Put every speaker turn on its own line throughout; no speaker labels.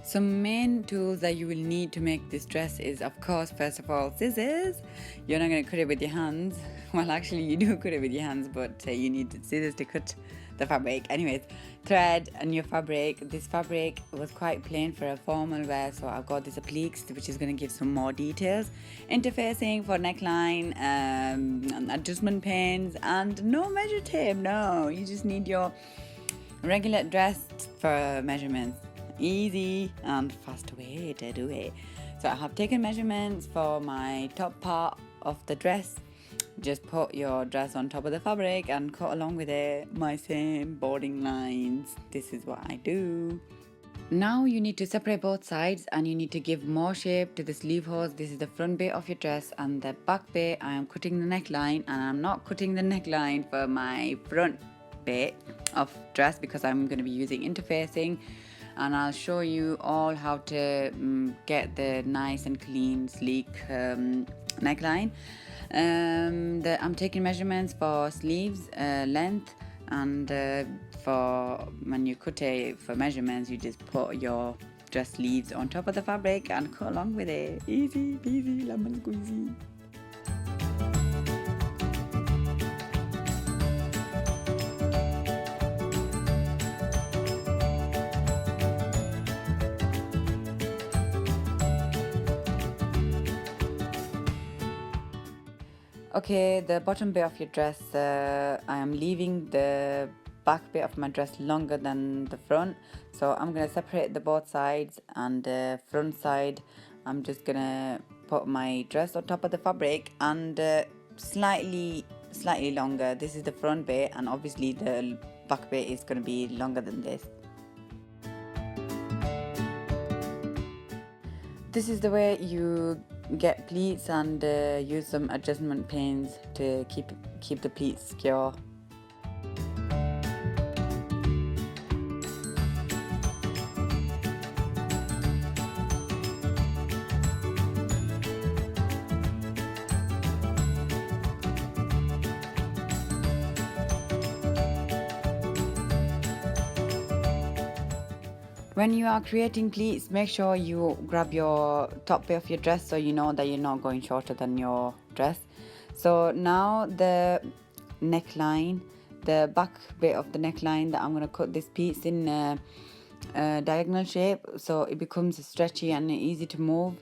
Some main tools that you will need to make this dress is, of course, first of all, scissors. You're not going to cut it with your hands. Well, actually, you do cut it with your hands, but you need scissors to cut the fabric. Anyways, thread and your fabric. This fabric was quite plain for a formal wear, so I've got this appliques, which is going to give some more details. Interfacing for neckline, adjustment pins, and no measure tape. No, you just need your regular dress for measurements. Easy and fast way to do it. So I have taken measurements for my top part of the dress. Just put your dress on top of the fabric and cut along with it my same boarding lines. This is what I do. Now you need to separate both sides and you need to give more shape to the sleeve holes. This is the front bit of your dress, and the back bit I am cutting the neckline, and I'm not cutting the neckline for my front bit of dress because I'm going to be using interfacing, and I'll show you all how to get the nice and clean, sleek neckline. I'm taking measurements for sleeves length, and for when you cut it for measurements, you just put your dress sleeves on top of the fabric and cut along with it. Easy peasy lemon squeezy. Okay, the bottom bit of your dress, I am leaving the back bit of my dress longer than the front, so I'm going to separate the both sides, and the front side I'm just going to put my dress on top of the fabric, and slightly longer. This is the front bit, and obviously the back bit is going to be longer than this. This is the way you get pleats, and use some adjustment pins to keep the pleats secure. When you are creating pleats, make sure you grab your top bit of your dress so you know that you're not going shorter than your dress. So now the neckline, the back bit of the neckline, that I'm going to cut this piece in a diagonal shape so it becomes stretchy and easy to move.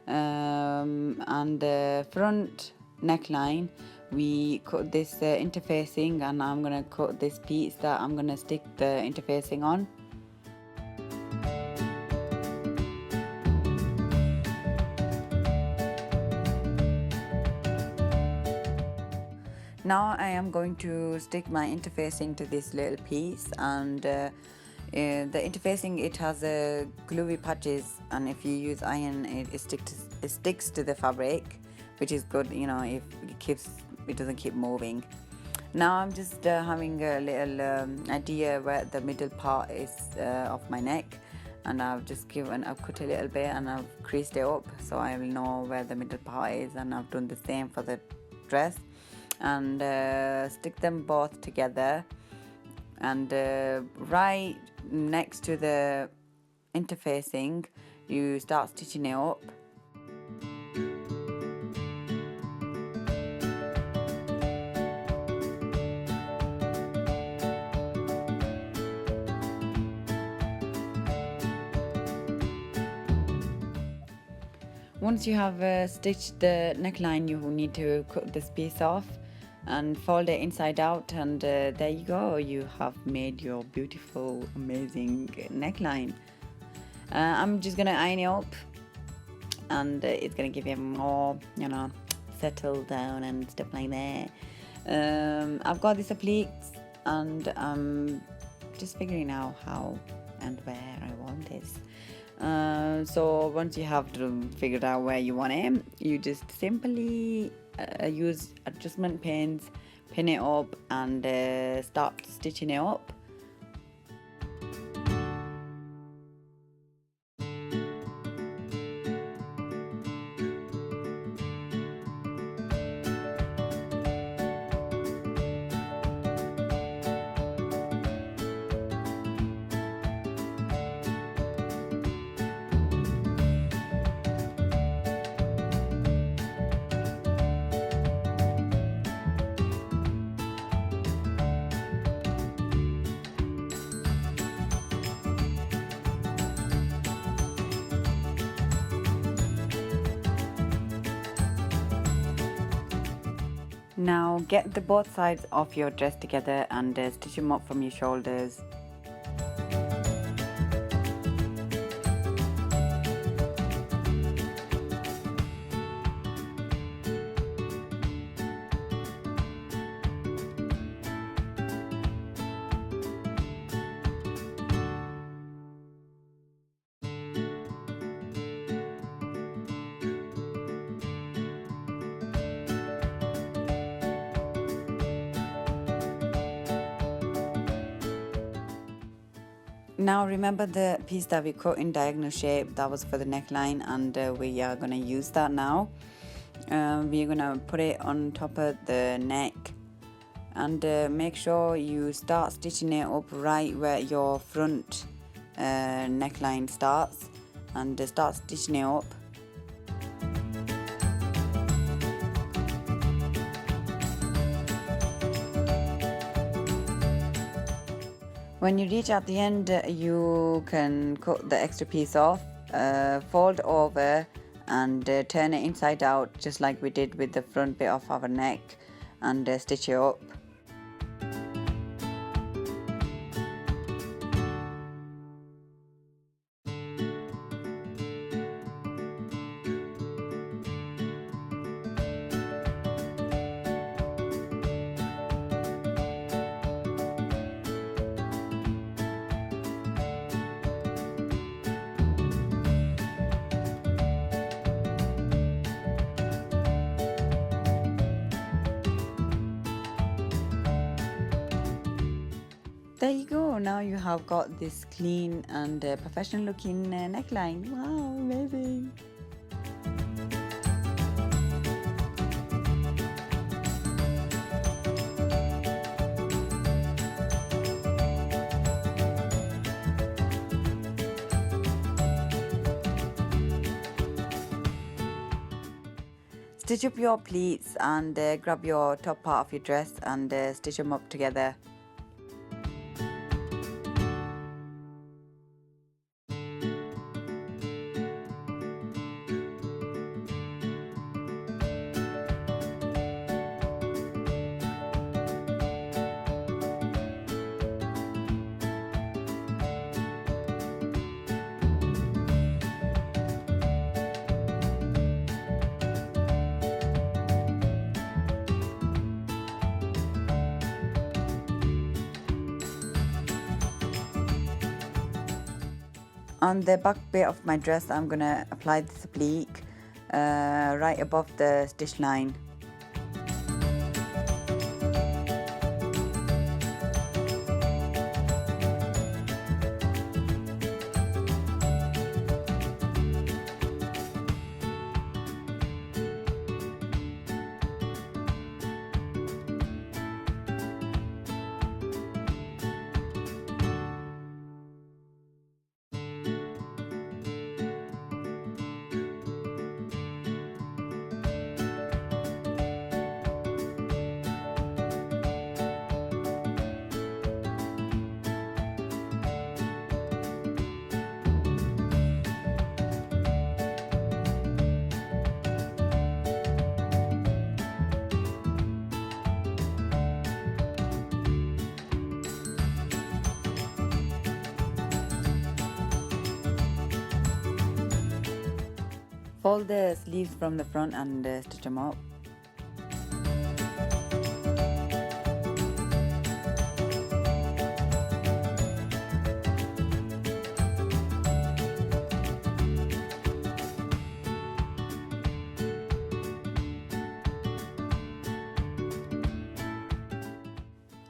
And the front neckline, we cut this interfacing, and I'm going to cut this piece that I'm going to stick the interfacing on. Now I am going to stick my interfacing to this little piece, and the interfacing, it has gluey patches, and if you use iron, it sticks to the fabric, which is good, you know, if it doesn't keep moving. Now I'm just having a little idea where the middle part is of my neck, and I've cut a little bit and I've creased it up so I will know where the middle part is, and I've done the same for the dress. And stick them both together, and right next to the interfacing you start stitching it up. Once you have stitched the neckline, you need to cut this piece off and fold it inside out, and there you go, you have made your beautiful, amazing neckline. I'm just gonna iron it up, and it's gonna give you more, you know, settle down and stuff like that. I've got this appliques, and I'm just figuring out how and where I want this. So once you have figured out where you want it, you just simply use adjustment pins, pin it up, and start stitching it up. Now get the both sides of your dress together and stitch them up from your shoulders. Now remember the piece that we cut in diagonal shape, that was for the neckline, and we are going to use that now. We're going to put it on top of the neck, and make sure you start stitching it up right where your front neckline starts, and start stitching it up. When you reach at the end, you can cut the extra piece off, fold over and turn it inside out, just like we did with the front bit of our neck, and stitch it up. There you go, now you have got this clean and professional looking neckline. Wow, amazing! Stitch up your pleats and grab your top part of your dress and stitch them up together. On the back bit of my dress, I'm going to apply this applique right above the stitch line. Fold the sleeves from the front and stitch them up.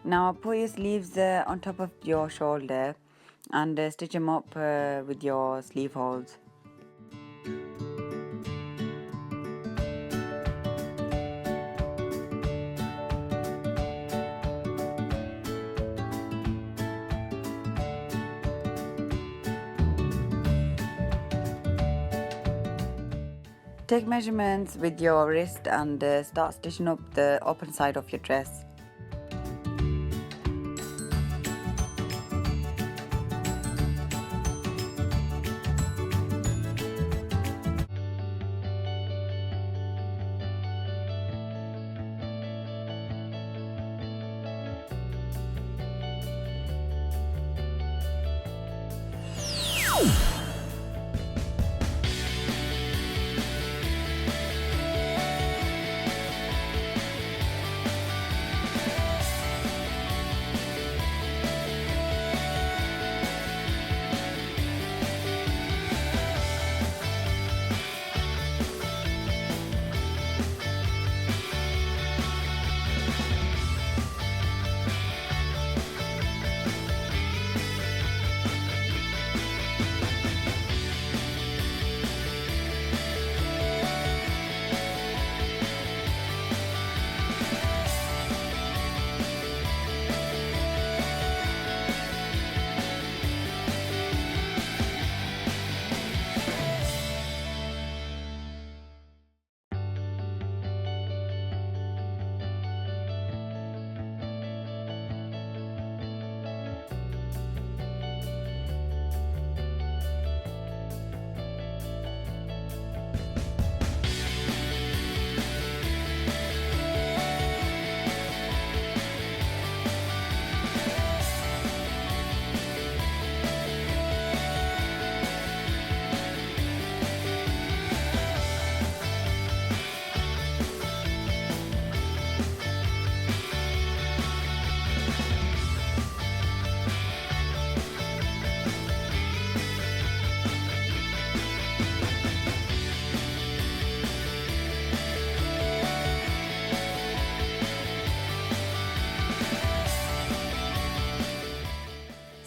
Now put your sleeves on top of your shoulder and stitch them up with your sleeve holes. Take measurements with your wrist and start stitching up the open side of your dress.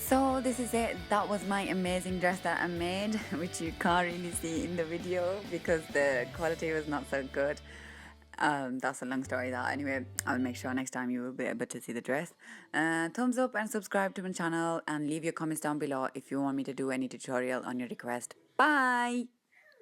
So this is it. That was my amazing dress that I made, which you can't really see in the video because the quality was not so good. That's a long story that. Anyway, I'll make sure next time you will be able to see the dress. Thumbs up and subscribe to my channel and leave your comments down below if you want me to do any tutorial on your request. Bye!